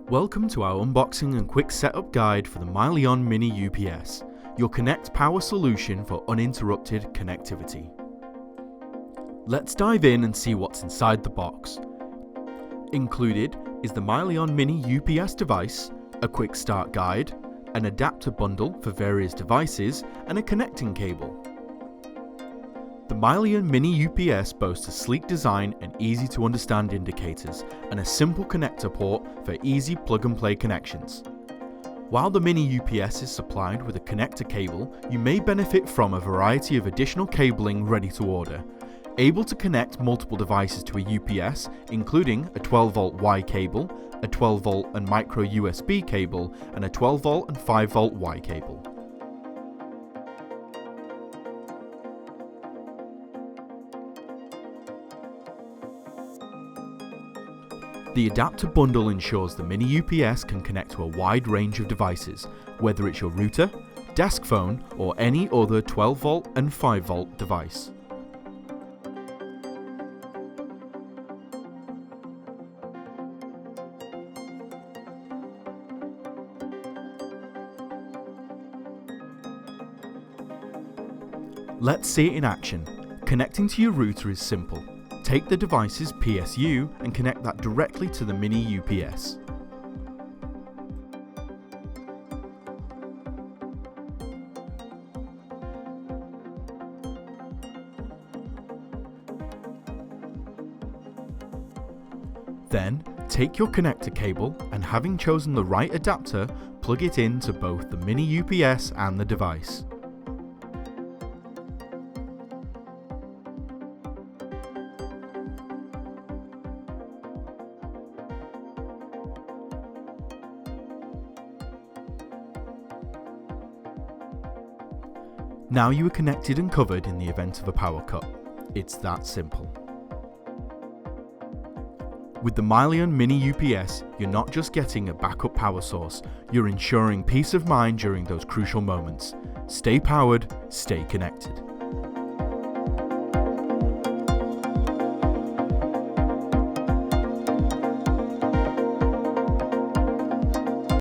Welcome to our unboxing and quick setup guide for the Mylion Mini UPS, your Connect power solution for uninterrupted connectivity. Let's dive in and see what's inside the box. Included is the Mylion Mini UPS device, a quick start guide, an adapter bundle for various devices, and a connecting cable. The Mylion Mini UPS boasts a sleek design and easy to understand indicators, and a simple connector port for easy plug-and-play connections. While the Mini UPS is supplied with a connector cable, you may benefit from a variety of additional cabling ready to order, able to connect multiple devices to a UPS, including a 12-volt Y cable, a 12-volt and micro USB cable, and a 12-volt and 5-volt Y cable. The adapter bundle ensures the Mini UPS can connect to a wide range of devices, whether it's your router, desk phone, or any other 12-volt and 5-volt device. Let's see it in action. Connecting to your router is simple. Take the device's PSU and connect that directly to the Mini UPS. Then, take your connector cable and, having chosen the right adapter, plug it into both the Mini UPS and the device. Now you are connected and covered in the event of a power cut. It's that simple. With the Mylion Mini UPS, you're not just getting a backup power source, you're ensuring peace of mind during those crucial moments. Stay powered, stay connected.